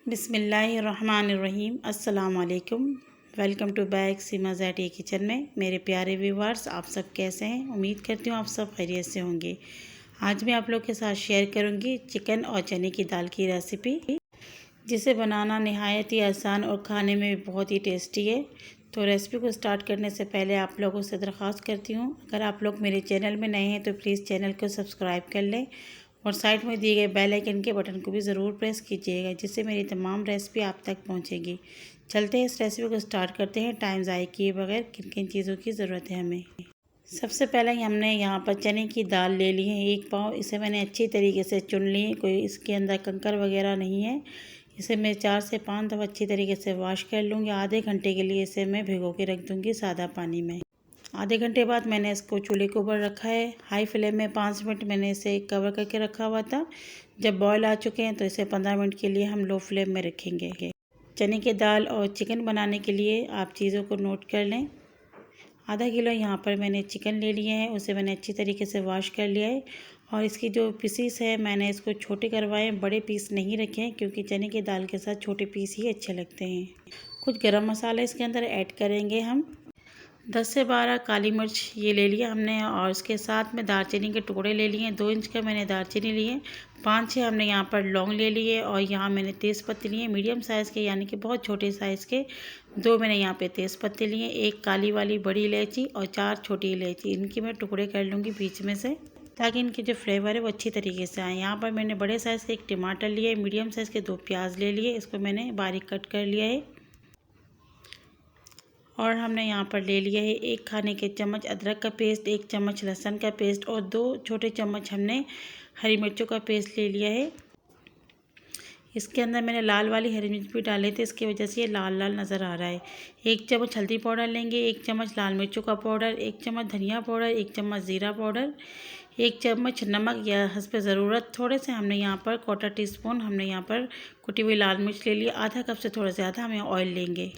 बिस्मिल्लाहिर्रहमानिर्रहीम। अस्सलाम वालेकुम। वेलकम टू बैक सीमा ज़ैटी किचन में। मेरे प्यारे व्यूवर्स, आप सब कैसे हैं? उम्मीद करती हूँ आप सब खैरियत से होंगे। आज मैं आप लोग के साथ शेयर करूँगी चिकन और चने की दाल की रेसिपी, जिसे बनाना नहायत ही आसान और खाने में भी बहुत ही टेस्टी है। तो रेसिपी को स्टार्ट करने से पहले आप लोगों से दरख्वास्त करती हूँ, अगर आप लोग मेरे चैनल में नए हैं तो प्लीज़ चैनल को सब्सक्राइब कर लें और साइड में दिए गए बेल आइकन के बटन को भी ज़रूर प्रेस कीजिएगा, जिससे मेरी तमाम रेसिपी आप तक पहुंचेगी। चलते हैं इस रेसिपी को स्टार्ट करते हैं टाइम ज़ाय किए बगैर। किन किन चीज़ों की ज़रूरत है हमें। सबसे पहले हमने यहाँ पर चने की दाल ले ली है 1 पाव। इसे मैंने अच्छी तरीके से चुन ली है, कोई इसके अंदर कंकर वगैरह नहीं है। इसे मैं 4 से 5 दफ़ा अच्छी तरीके से वॉश कर लूँगी। आधे घंटे के लिए इसे मैं भिगो के रख दूँगी सादा पानी में। आधे घंटे बाद मैंने इसको चूल्हे के ऊपर रखा है। हाई फ्लेम में 5 मिनट मैंने इसे कवर करके रखा हुआ था। जब बॉयल आ चुके हैं तो इसे 15 मिनट के लिए हम लो फ्लेम में रखेंगे। चने की दाल और चिकन बनाने के लिए आप चीज़ों को नोट कर लें। आधा किलो यहाँ पर मैंने चिकन ले लिया है, उसे मैंने अच्छी तरीके से वॉश कर लिया है। और इसकी जो पीसीस है मैंने इसको छोटे करवाए, बड़े पीस नहीं रखे हैं, क्योंकि चने की दाल के साथ छोटे पीस ही अच्छे लगते हैं। कुछ गरम मसाले इसके अंदर ऐड करेंगे हम। 10 से 12 काली मिर्च ये ले लिया हमने, और उसके साथ में दालचीनी के टुकड़े ले लिए। 2 इंच का मैंने दालचीनी लिए। 5-6 हमने यहाँ पर लौंग ले लिए, और यहाँ मैंने तेज़ पत्ते लिए मीडियम साइज़ के, यानी कि बहुत छोटे साइज़ के। 2 मैंने यहाँ पे तेज़ पत्ते लिए, 1 काली वाली बड़ी इलायची और 4 छोटी इलायची। इनकी मैं टुकड़े कर लूँगी बीच में से, ताकि इनके जो फ्लेवर है वो अच्छी तरीके से आए। यहाँ पर मैंने बड़े साइज़ के 1 टमाटर लिए, मीडियम साइज़ के 2 प्याज ले लिए, इसको मैंने बारीक कट कर लिया है। और हमने यहाँ पर ले लिया है 1 खाने के चम्मच अदरक का पेस्ट, 1 चम्मच लहसुन का पेस्ट और 2 छोटे चम्मच हमने हरी मिर्चों का पेस्ट ले लिया है। इसके अंदर मैंने लाल वाली हरी मिर्च भी डाले थे, इसकी वजह से ये लाल लाल नज़र आ रहा है। 1 चम्मच हल्दी पाउडर लेंगे, 1 चम्मच लाल मिर्चों का पाउडर, 1 चम्मच धनिया पाउडर, 1 चम्मच ज़ीरा पाउडर, 1 चम्मच नमक या हस्बे ज़रूरत। थोड़े से हमने यहाँ पर 1/4 टीस्पून हमने यहाँ पर कुटी हुई लाल मिर्च ले लिया। आधा कप से थोड़ा ज़्यादा हमें ऑयल लेंगे।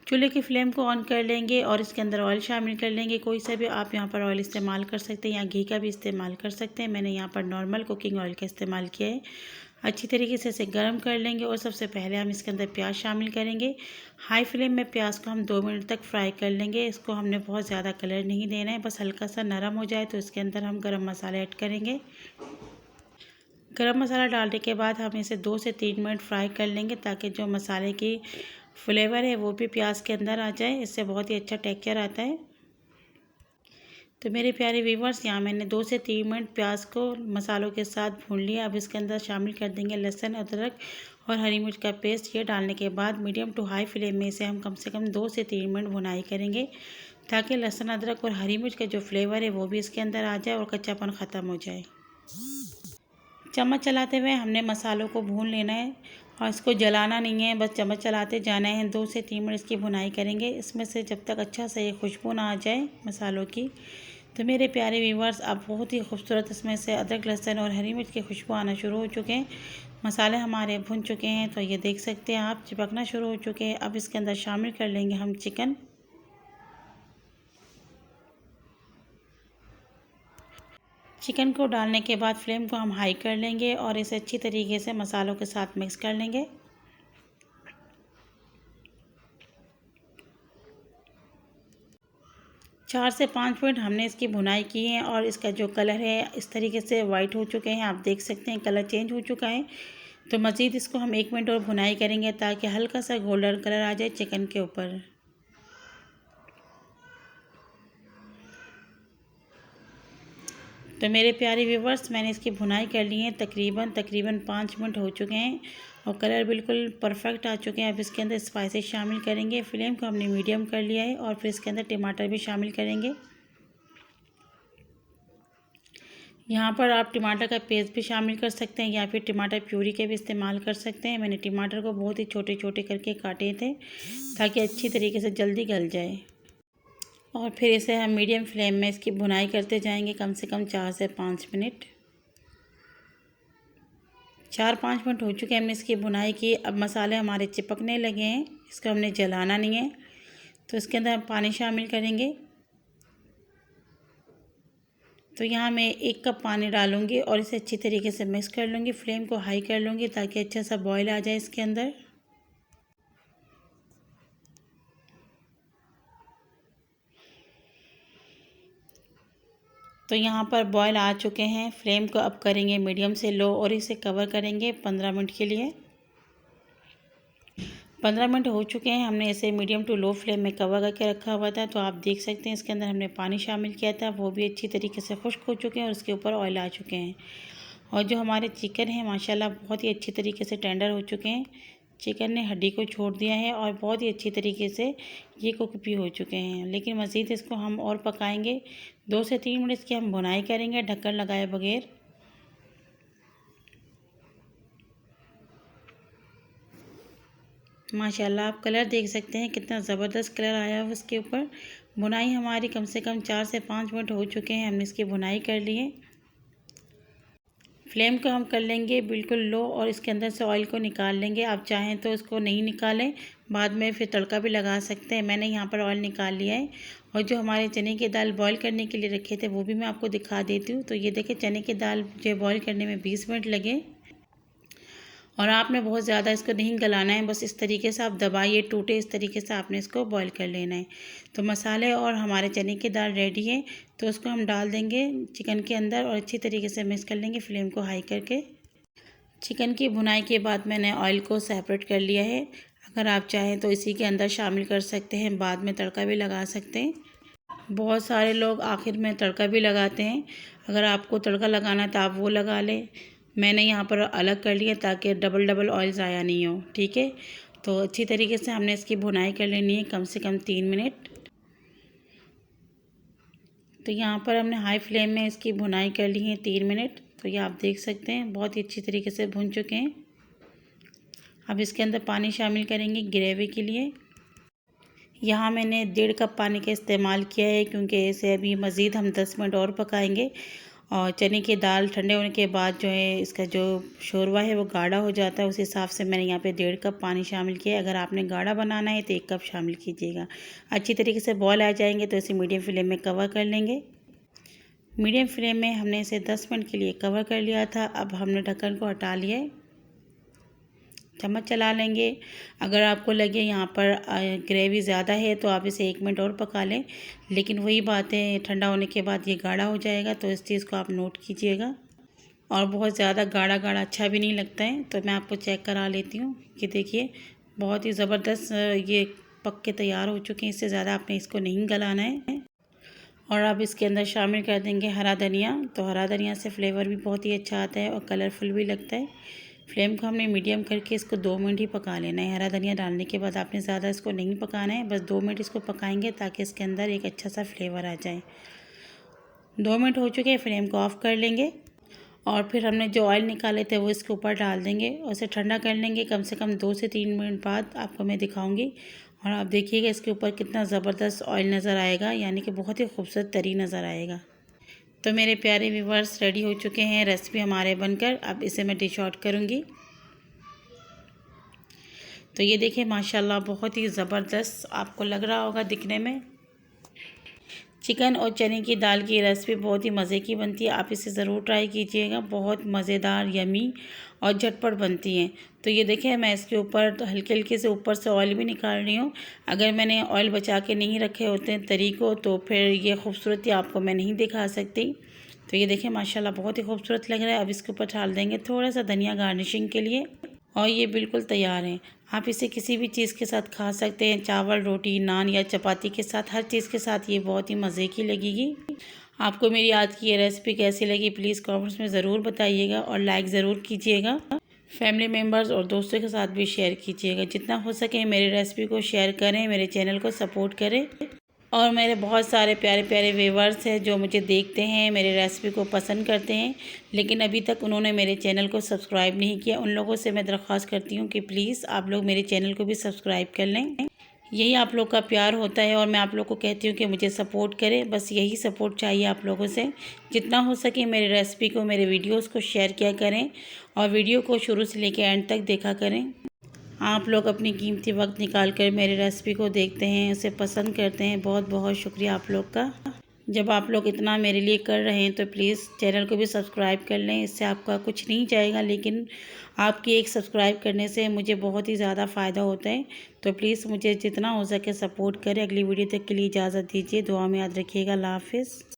चूल्हे की फ्लेम को ऑन कर लेंगे और इसके अंदर ऑयल शामिल कर लेंगे। कोई सा भी आप यहाँ पर ऑयल इस्तेमाल कर सकते हैं या घी का भी इस्तेमाल कर सकते हैं। मैंने यहाँ पर नॉर्मल कुकिंग ऑयल का इस्तेमाल किया है। अच्छी तरीके से इसे गर्म कर लेंगे और सबसे पहले हम इसके अंदर प्याज शामिल करेंगे। हाई फ्लेम में प्याज को हम 2 मिनट तक फ्राई कर लेंगे। इसको हमने बहुत ज़्यादा कलर नहीं देना है, बस हल्का सा नरम हो जाए तो इसके अंदर हम गरम मसाला ऐड करेंगे। गरम मसाला डालने के बाद हम इसे 2 से 3 मिनट फ्राई कर लेंगे, ताकि जो मसाले की फ्लेवर है वो भी प्याज के अंदर आ जाए। इससे बहुत ही अच्छा टेक्सचर आता है। तो मेरे प्यारे व्यूवर्स, यहाँ मैंने 2 से 3 मिनट प्याज को मसालों के साथ भून लिया। अब इसके अंदर शामिल कर देंगे लहसुन, अदरक और हरी मिर्च का पेस्ट। ये डालने के बाद मीडियम टू हाई फ्लेम में इसे हम कम से कम 2 से 3 मिनट भुनाई करेंगे, ताकि लहसुन, अदरक और हरी मिर्च का जो फ्लेवर है वो भी इसके अंदर आ जाए और कच्चापन ख़त्म हो जाए। चम्मच चलाते हुए हमने मसालों को भून लेना है और इसको जलाना नहीं है, बस चम्मच चलाते जाना है। 2 से 3 मिनट इसकी भुनाई करेंगे, इसमें से जब तक अच्छा से ये खुशबू ना आ जाए मसालों की। तो मेरे प्यारे व्यूवर्स, अब बहुत ही खूबसूरत इसमें से अदरक, लहसुन और हरी मिर्च की खुशबू आना शुरू हो चुके हैं। मसाले हमारे भुन चुके हैं, तो ये देख सकते हैं आप, चिपकना शुरू हो चुके हैं। अब इसके अंदर शामिल कर लेंगे हम चिकन। चिकन को डालने के बाद फ्लेम को हम हाई कर लेंगे और इसे अच्छी तरीके से मसालों के साथ मिक्स कर लेंगे। चार से 5 मिनट हमने इसकी भुनाई की है और इसका जो कलर है इस तरीके से वाइट हो चुके हैं। आप देख सकते हैं कलर चेंज हो चुका है। तो मज़ीद इसको हम 1 मिनट और भुनाई करेंगे, ताकि हल्का सा गोल्डन कलर आ जाए चिकन के ऊपर। तो मेरे प्यारे व्यूवर्स, मैंने इसकी भुनाई कर ली है। तकरीबन 5 मिनट हो चुके हैं और कलर बिल्कुल परफेक्ट आ चुके हैं। अब इसके अंदर स्पाइसेस शामिल करेंगे। फ्लेम को हमने मीडियम कर लिया है और फिर इसके अंदर टमाटर भी शामिल करेंगे। यहाँ पर आप टमाटर का पेस्ट भी शामिल कर सकते हैं या फिर टमाटर प्यूरी के भी इस्तेमाल कर सकते हैं। मैंने टमाटर को बहुत ही छोटे छोटे करके काटे थे, ताकि अच्छी तरीके से जल्दी गल जाए। और फिर इसे हम मीडियम फ्लेम में इसकी भुनाई करते जाएंगे, कम से कम 4 से 5 मिनट। 4-5 मिनट हो चुके हैं हमने इसकी भुनाई की। अब मसाले हमारे चिपकने लगे हैं, इसको हमने जलाना नहीं है। तो इसके अंदर हम पानी शामिल करेंगे। तो यहाँ मैं 1 कप पानी डालूँगी और इसे अच्छी तरीके से मिक्स कर लूँगी। फ्लेम को हाई कर लूँगी, ताकि अच्छा सा बॉयल आ जाए इसके अंदर। तो यहाँ पर बॉयल आ चुके हैं। फ्लेम को अब करेंगे मीडियम से लो और इसे कवर करेंगे 15 मिनट के लिए। 15 मिनट हो चुके हैं, हमने इसे मीडियम टू लो फ्लेम में कवर करके रखा हुआ था। तो आप देख सकते हैं इसके अंदर हमने पानी शामिल किया था, वो भी अच्छी तरीके से खुश्क हो चुके हैं और उसके ऊपर ऑयल आ चुके हैं। और जो हमारे चिकन है माशाल्लाह बहुत ही अच्छी तरीके से टेंडर हो चुके हैं। चिकन ने हड्डी को छोड़ दिया है और बहुत ही अच्छी तरीके से ये कुक भी हो चुके हैं। लेकिन मज़ीद इसको हम और पकाएंगे। 2 से 3 मिनट इसकी हम भुनाई करेंगे ढक्कन लगाए बगैर। माशाल्लाह आप कलर देख सकते हैं कितना ज़बरदस्त कलर आया है उसके ऊपर। भुनाई हमारी कम से कम 4 से 5 मिनट हो चुके हैं, हमने इसकी भुनाई कर ली है। फ्लेम को हम कर लेंगे बिल्कुल लो और इसके अंदर से ऑयल को निकाल लेंगे। आप चाहें तो इसको नहीं निकालें, बाद में फिर तड़का भी लगा सकते हैं। मैंने यहाँ पर ऑयल निकाल लिया है। और जो हमारे चने की दाल बॉईल करने के लिए रखे थे वो भी मैं आपको दिखा देती हूँ। तो ये देखिए चने की दाल जो बॉईल करने में 20 मिनट लगे। और आपने बहुत ज़्यादा इसको नहीं गलाना है, बस इस तरीके से आप दबाइए टूटे, इस तरीके से आपने इसको बॉईल कर लेना है। तो मसाले और हमारे चने की दाल रेडी है, तो उसको हम डाल देंगे चिकन के अंदर और अच्छी तरीके से मिक्स कर लेंगे फ्लेम को हाई करके। चिकन की भुनाई के बाद मैंने ऑयल को सेपरेट कर लिया है। अगर आप चाहें तो इसी के अंदर शामिल कर सकते हैं, बाद में तड़का भी लगा सकते हैं। बहुत सारे लोग आखिर में तड़का भी लगाते हैं। अगर आपको तड़का लगाना है तो आप वो लगा लें। मैंने यहाँ पर अलग कर लिया ताकि डबल डबल ऑयल ज़ाया नहीं हो। ठीक है, तो अच्छी तरीके से हमने इसकी भुनाई कर लेनी है कम से कम 3 मिनट। तो यहाँ पर हमने हाई फ्लेम में इसकी भुनाई कर ली है 3 मिनट। तो ये आप देख सकते हैं बहुत ही अच्छी तरीके से भुन चुके हैं। अब इसके अंदर पानी शामिल करेंगे ग्रेवी के लिए। यहाँ मैंने 1.5 कप पानी का इस्तेमाल किया है, क्योंकि इसे अभी मज़ीद हम 10 मिनट और पकाएंगे। और चने की दाल ठंडे होने के बाद जो है इसका जो शोरवा है वो गाढ़ा हो जाता है, उस हिसाब से मैंने यहाँ पे 1.5 कप पानी शामिल किया है। अगर आपने गाढ़ा बनाना है तो 1 कप शामिल कीजिएगा। अच्छी तरीके से बॉयल आ जाएंगे तो इसे मीडियम फ्लेम में कवर कर लेंगे। मीडियम फ्लेम में हमने इसे 10 मिनट के लिए कवर कर लिया था। अब हमने ढक्कन को हटा लिया है, चम्मच चला लेंगे। अगर आपको लगे यहाँ पर ग्रेवी ज़्यादा है तो आप इसे 1 मिनट और पका लें, लेकिन वही बात है ठंडा होने के बाद ये गाढ़ा हो जाएगा, तो इस चीज़ को आप नोट कीजिएगा। और बहुत ज़्यादा गाढ़ा गाढ़ा अच्छा भी नहीं लगता है। तो मैं आपको चेक करा लेती हूँ कि देखिए बहुत ही ज़बरदस्त ये पक के तैयार हो चुके हैं। इससे ज़्यादा आपने इसको नहीं गलाना है। और अब इसके अंदर शामिल कर देंगे हरा धनिया। तो हरा धनिया से फ्लेवर भी बहुत ही अच्छा आता है और कलरफुल भी लगता है। फ्लेम को हमने मीडियम करके इसको 2 मिनट ही पका लेना है। हरा धनिया डालने के बाद आपने ज़्यादा इसको नहीं पकाना है, बस 2 मिनट इसको पकाएंगे ताकि इसके अंदर एक अच्छा सा फ्लेवर आ जाए। 2 मिनट हो चुके हैं, फ्लेम को ऑफ़ कर लेंगे। और फिर हमने जो ऑयल निकाले थे वो इसके ऊपर डाल देंगे और इसे ठंडा कर लेंगे। कम से कम 2 से 3 मिनट बाद आपको मैं दिखाऊंगी। और आप देखिएगा इसके ऊपर कितना ज़बरदस्त ऑयल नज़र आएगा, यानी कि बहुत ही खूबसूरत तरी नज़र आएगा। तो मेरे प्यारे व्यूअर्स रेडी हो चुके हैं रेसिपी हमारे बनकर। अब इसे मैं डिश आउट करूँगी। तो ये देखिए माशाल्लाह बहुत ही ज़बरदस्त आपको लग रहा होगा दिखने में। चिकन और चने की दाल की रेसिपी बहुत ही मज़े की बनती है, आप इसे ज़रूर ट्राई कीजिएगा। बहुत मज़ेदार यमी और झटपट बनती हैं। तो ये देखिए मैं इसके ऊपर हल्के हल्के से ऊपर से ऑयल भी निकाल रही हूँ। अगर मैंने ऑयल बचा के नहीं रखे होते हैं तरी को तो फिर ये खूबसूरती आपको मैं नहीं दिखा सकती। तो ये देखिए माशाल्लाह बहुत ही खूबसूरत लग रहा है। अब इसके ऊपर डाल देंगे थोड़ा सा धनिया गार्निशिंग के लिए और ये बिल्कुल तैयार है। आप इसे किसी भी चीज़ के साथ खा सकते हैं, चावल, रोटी, नान या चपाती के साथ, हर चीज़ के साथ ये बहुत ही मज़े की लगेगी। आपको मेरी आज की ये रेसिपी कैसी लगी प्लीज़ कमेंट्स में ज़रूर बताइएगा और लाइक ज़रूर कीजिएगा। फैमिली मेम्बर्स और दोस्तों के साथ भी शेयर कीजिएगा। जितना हो सके मेरी रेसिपी को शेयर करें, मेरे चैनल को सपोर्ट करें। और मेरे बहुत सारे प्यारे प्यारे व्यूअर्स हैं जो मुझे देखते हैं, मेरे रेसिपी को पसंद करते हैं, लेकिन अभी तक उन्होंने मेरे चैनल को सब्सक्राइब नहीं किया। उन लोगों से मैं दरख्वास्त करती हूँ कि प्लीज़ आप लोग मेरे चैनल को भी सब्सक्राइब कर लें। यही आप लोग का प्यार होता है और मैं आप लोग को कहती हूँ कि मुझे सपोर्ट करें। बस यही सपोर्ट चाहिए आप लोगों से। जितना हो सके मेरे रेसिपी को, मेरे वीडियोज़ को शेयर किया करें और वीडियो को शुरू से लेकर एंड तक देखा करें। आप लोग अपनी कीमती वक्त निकाल कर मेरी रेसिपी को देखते हैं, उसे पसंद करते हैं। बहुत बहुत शुक्रिया आप लोग का। जब आप लोग इतना मेरे लिए कर रहे हैं तो प्लीज़ चैनल को भी सब्सक्राइब कर लें। इससे आपका कुछ नहीं जाएगा, लेकिन आपकी एक सब्सक्राइब करने से मुझे बहुत ही ज़्यादा फ़ायदा होता है। तो प्लीज़ मुझे जितना हो सके सपोर्ट करें। अगली वीडियो तक के लिए इजाज़त दीजिए। दुआ में याद रखिएगा। अल्लाह हाफ़िज़।